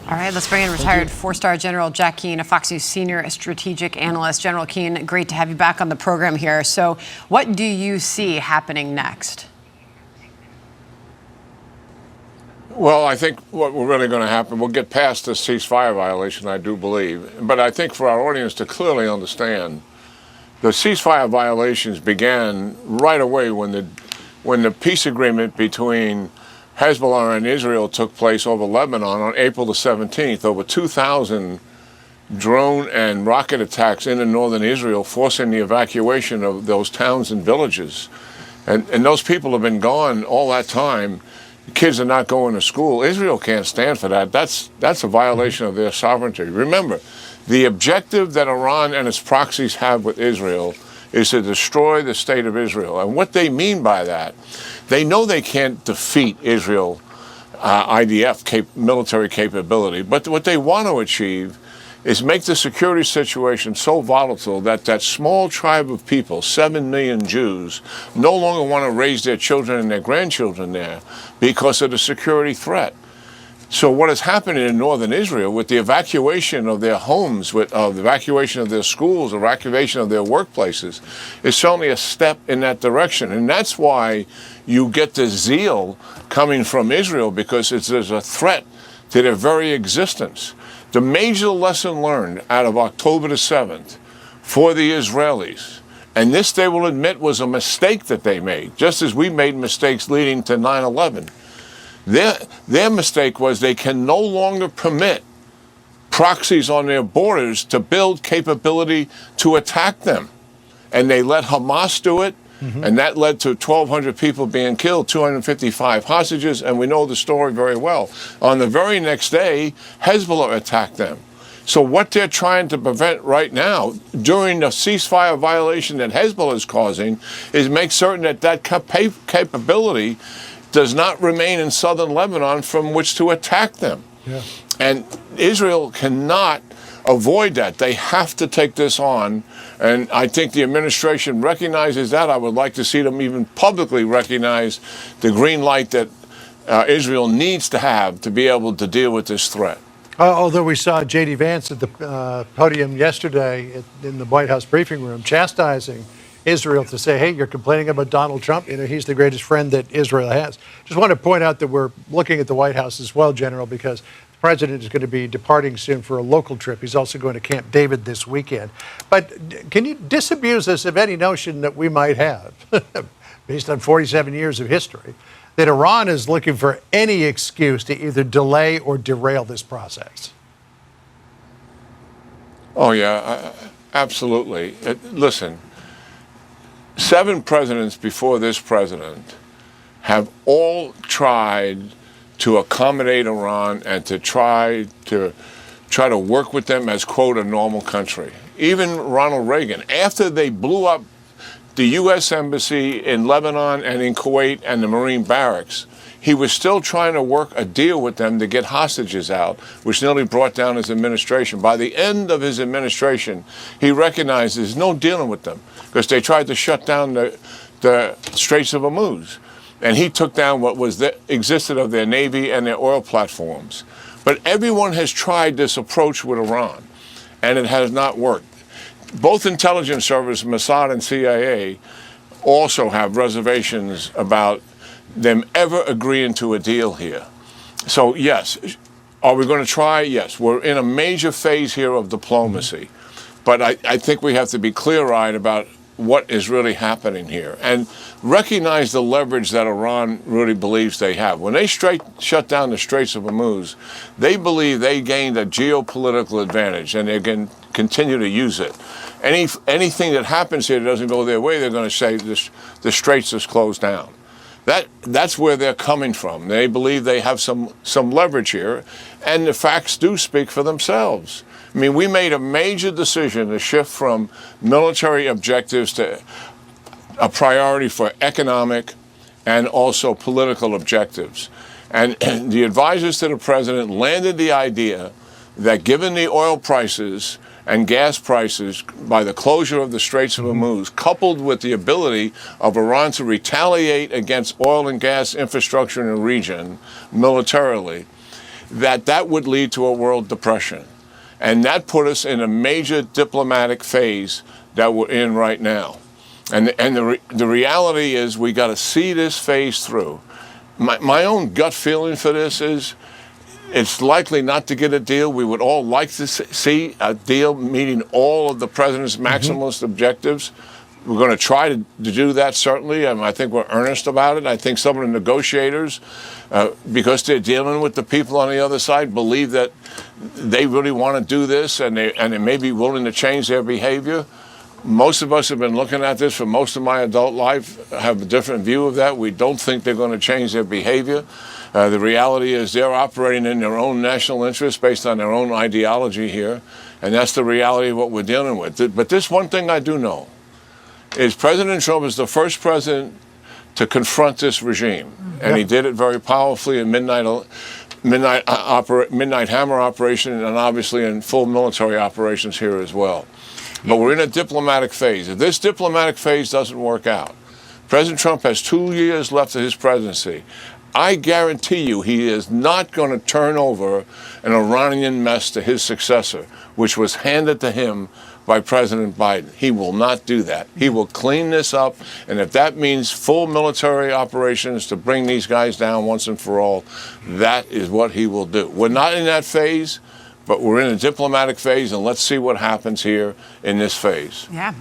All right, let's bring in retired four-star General Jack Keane, a Fox News senior strategic analyst. General Keane, great to have you back on the program here. So what do you see happening next? Well, I think what we're really going to happen, we'll get past this ceasefire violation, I do believe. But I think for our audience to clearly understand, the ceasefire violations began right away when the peace agreement between Hezbollah and Israel took place over Lebanon on April the 17th. Over 2,000 drone and rocket attacks into northern Israel, forcing the evacuation of those towns and villages. And those people have been gone all that time. Kids are not going to school. Israel can't stand for that. That's a violation of their sovereignty. Remember, the objective that Iran and its proxies have with Israel is to destroy the state of Israel. And what they mean by that, they know they can't defeat Israel IDF military capability, but what they want to achieve is make the security situation so volatile that that small tribe of people, 7 million Jews, no longer want to raise their children and their grandchildren there because of the security threat. So what has happened in northern Israel with the evacuation of their homes, with the evacuation of their schools, evacuation of their workplaces, is certainly a step in that direction. And that's why you get the zeal coming from Israel, because there's a threat to their very existence. The major lesson learned out of October the 7th for the Israelis, and this they will admit was a mistake that they made, just as we made mistakes leading to 9/11. Their mistake was they can no longer permit proxies on their borders to build capability to attack them. And they let Hamas do it, and that led to 1,200 people being killed, 255 hostages, and we know the story very well. On the very next day, Hezbollah attacked them. So what they're trying to prevent right now, during the ceasefire violation that Hezbollah is causing, is make certain that that capability does not remain in southern Lebanon from which to attack them. Yeah. And Israel cannot avoid that. They have to take this on. And I think the administration recognizes that. I would like to see them even publicly recognize the green light that Israel needs to have to be able to deal with this threat. Although we saw J.D. Vance at the podium yesterday in the White House briefing room chastising Israel to say, hey, you're complaining about Donald Trump. You know, he's the greatest friend that Israel has. Just want to point out that we're looking at the White House as well, General, because the president is going to be departing soon for a local trip. He's also going to Camp David this weekend. But can you disabuse us of any notion that we might have, based on 47 years of history, that Iran is looking for any excuse to either delay or derail this process? Oh, yeah, absolutely. Listen. 7 presidents before this president have all tried to accommodate Iran and to try to work with them as, quote, a normal country. Even Ronald Reagan, after they blew up the U.S. Embassy in Lebanon and in Kuwait and the Marine barracks, he was still trying to work a deal with them to get hostages out, which nearly brought down his administration. By the end of his administration, he recognized there's no dealing with them because they tried to shut down the Straits of Hormuz. And he took down what existed of their navy and their oil platforms. But everyone has tried this approach with Iran, and it has not worked. Both intelligence services, Mossad and CIA, also have reservations about them ever agreeing to a deal here. So yes, are we going to try? Yes, we're in a major phase here of diplomacy, but I think we have to be clear-eyed about what is really happening here and recognize the leverage that Iran really believes they have. When they shut down the Straits of Hormuz, they believe they gained a geopolitical advantage, and they're going to continue to use it. Anything that happens here that doesn't go their way, they're going to say the Straits is closed down. That's where they're coming from. They believe they have some leverage here, and the facts do speak for themselves. I mean, we made a major decision to shift from military objectives to a priority for economic and also political objectives. And the advisors to the president landed the idea that given the oil prices and gas prices by the closure of the Straits of Hormuz, coupled with the ability of Iran to retaliate against oil and gas infrastructure in the region militarily, that would lead to a world depression. And that put us in a major diplomatic phase that we're in right now. And the reality is we got to see this phase through. My own gut feeling for this is it's likely not to get a deal. We would all like to see a deal meeting all of the president's maximalist objectives. We're going to try to do that, certainly. I think we're earnest about it. I think some of the negotiators, because they're dealing with the people on the other side, believe that they really want to do this and they may be willing to change their behavior. Most of us have been looking at this for most of my adult life, have a different view of that. We don't think they're going to change their behavior. The reality is they're operating in their own national interest based on their own ideology here, and that's the reality of what we're dealing with. But this one thing I do know is President Trump is the first president to confront this regime, and he did it very powerfully in Midnight Hammer operation and obviously in full military operations here as well. But we're in a diplomatic phase. If this diplomatic phase doesn't work out, President Trump has 2 years left of his presidency. I guarantee you he is not going to turn over an Iranian mess to his successor, which was handed to him by President Biden. He will not do that. He will clean this up, and if that means full military operations to bring these guys down once and for all, that is what he will do. We're not in that phase, but we're in a diplomatic phase, and let's see what happens here in this phase. Yeah.